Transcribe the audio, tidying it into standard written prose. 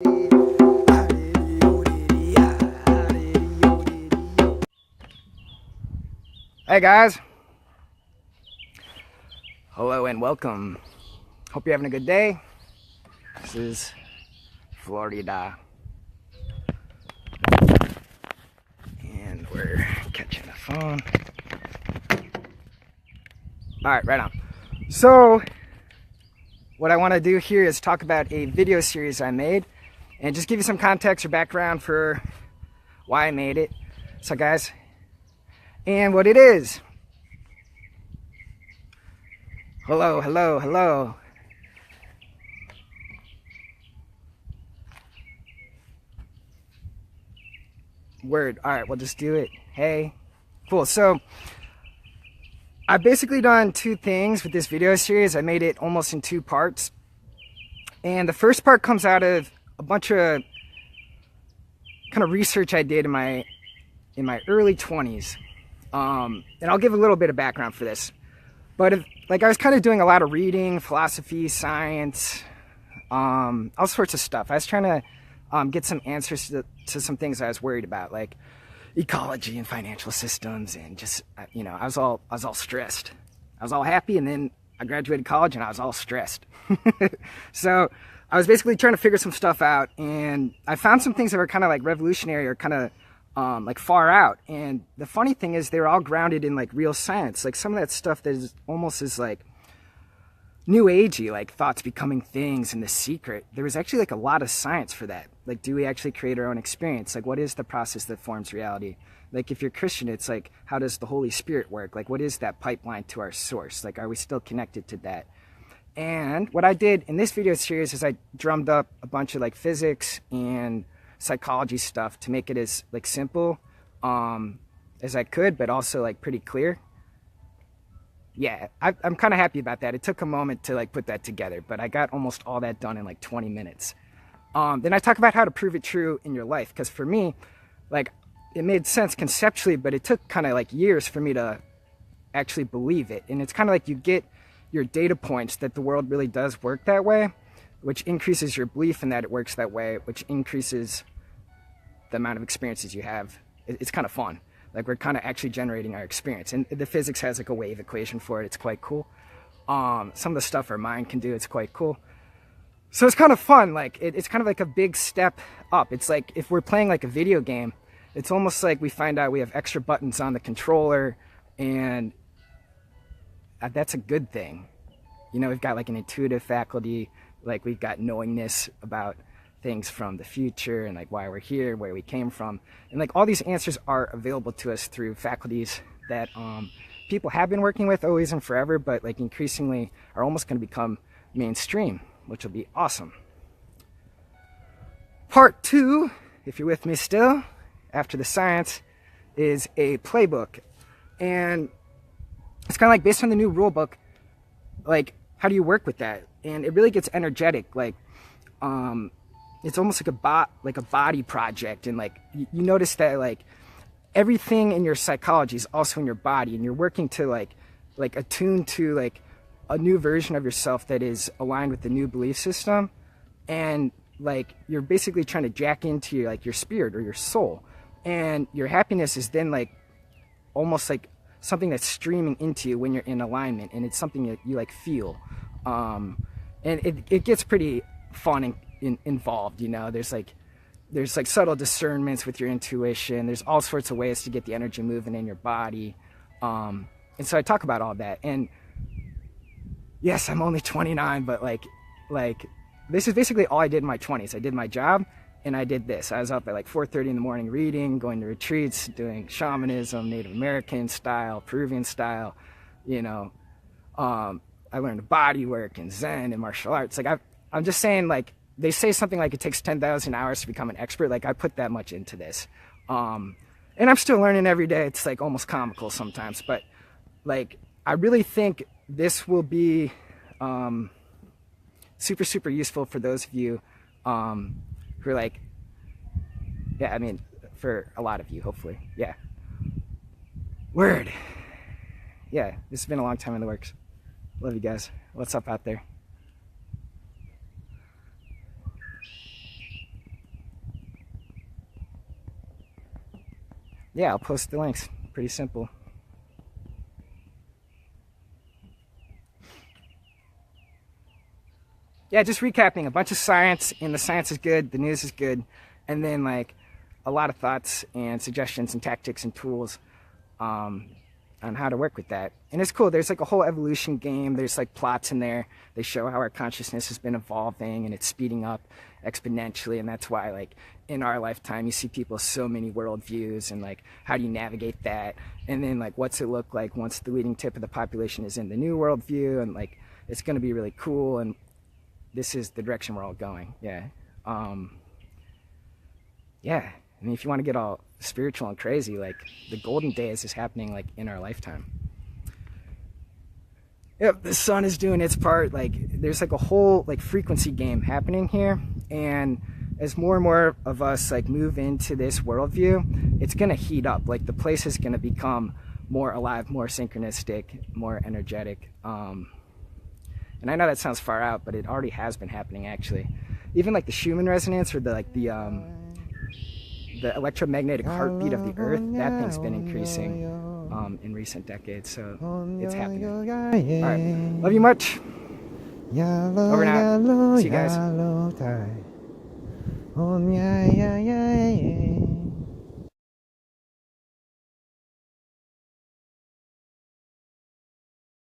Hey guys, hello and welcome. Hope you're having a good day. This is Florida, and we're catching the phone. All right, right on. So what I want to do here is talk about a video series I made and just give you some context or background for why I made it. So guys, and what it is. Hello, hello, hello. Word. All right, we'll just do it. Hey, cool. So I've basically done two things with this video series. I made it almost in two parts. And the first part comes out of a bunch of kind of research I did in my early 20s. And I'll give a little bit of background for this. But I was kind of doing a lot of reading, philosophy, science, all sorts of stuff. I was trying to get some answers to some things I was worried about, like ecology and financial systems, and just, you know, I was all stressed. I was all happy, and then I graduated college and I was all stressed. So I was basically trying to figure some stuff out, and I found some things that were kind of like revolutionary or kind of like far out. And the funny thing is they were all grounded in like real science. Like some of that stuff that is almost is like new agey, like thoughts becoming things and The Secret. There was actually like a lot of science for that. Like, do we actually create our own experience? Like, what is the process that forms reality? Like, if you're Christian, it's like, how does the Holy Spirit work? Like, what is that pipeline to our source? Like, are we still connected to that? And what I did in this video series is I drummed up a bunch of like physics and psychology stuff to make it as like simple as I could, but also like pretty clear. Yeah, I'm kind of happy about that. It took a moment to like put that together, but I got almost all that done in like 20 minutes. Then I talk about how to prove it true in your life, because for me, like, it made sense conceptually, but it took kind of like years for me to actually believe it. And it's kind of like you get your data points that the world really does work that way, which increases your belief in that it works that way, which increases the amount of experiences you have. It's kind of fun. Like, we're kind of actually generating our experience. And the physics has like a wave equation for it. It's quite cool. Some of the stuff our mind can do, it's quite cool. So it's kind of fun. Like, it's kind of like a big step up. It's like if we're playing like a video game, it's almost like we find out we have extra buttons on the controller, and that's a good thing. You know, we've got like an intuitive faculty, like we've got knowingness about things from the future and like why we're here, where we came from. And like all these answers are available to us through faculties that people have been working with always and forever, but like increasingly are almost going to become mainstream, which will be awesome. Part 2, if you're with me still, after the science, is a playbook. And it's kind of like based on the new rule book, like how do you work with that? And it really gets energetic. Like it's almost like a body project. And like you notice that like everything in your psychology is also in your body, and you're working to like attune to like a new version of yourself that is aligned with the new belief system. And like you're basically trying to jack into your spirit or your soul, and your happiness is then like almost like something that's streaming into you when you're in alignment, and it's something that you like feel. And it gets pretty fun and involved, you know. There's like subtle discernments with your intuition. There's all sorts of ways to get the energy moving in your body. And so I talk about all that. And yes, I'm only 29, but like this is basically all I did in my 20s. I did my job and I did this. I was up at like 4:30 in the morning reading, going to retreats, doing shamanism, Native American style, Peruvian style, you know. I learned body work and Zen and martial arts. Like I'm just saying, like, they say something like it takes 10,000 hours to become an expert. Like, I put that much into this. And I'm still learning every day. It's like almost comical sometimes, but like, I really think this will be super, super useful for those of you who are like, yeah, I mean, for a lot of you, hopefully. Yeah. Word. Yeah, this has been a long time in the works. Love you guys. What's up out there? yeah, I'll post the links. Pretty simple. Yeah, just recapping a bunch of science, and the science is good, the news is good, and then like a lot of thoughts and suggestions and tactics and tools on how to work with that. And it's cool. There's like a whole evolution game. There's like plots in there. They show how our consciousness has been evolving and it's speeding up exponentially. And that's why like in our lifetime, you see people with so many worldviews, and like how do you navigate that? And then like what's it look like once the leading tip of the population is in the new worldview? And like it's going to be really cool. And this is the direction we're all going. Yeah. Yeah. I mean, if you want to get all spiritual and crazy, like the golden days is happening like in our lifetime. Yep, the sun is doing its part. Like there's like a whole like frequency game happening here. And as more and more of us like move into this worldview, it's going to heat up. Like the place is going to become more alive, more synchronistic, more energetic. And I know that sounds far out, but it already has been happening actually. Even like the Schumann resonance, or the like the electromagnetic heartbeat of the earth, that thing's been increasing in recent decades, so it's happening. All right, love you much. Over and out. See you guys.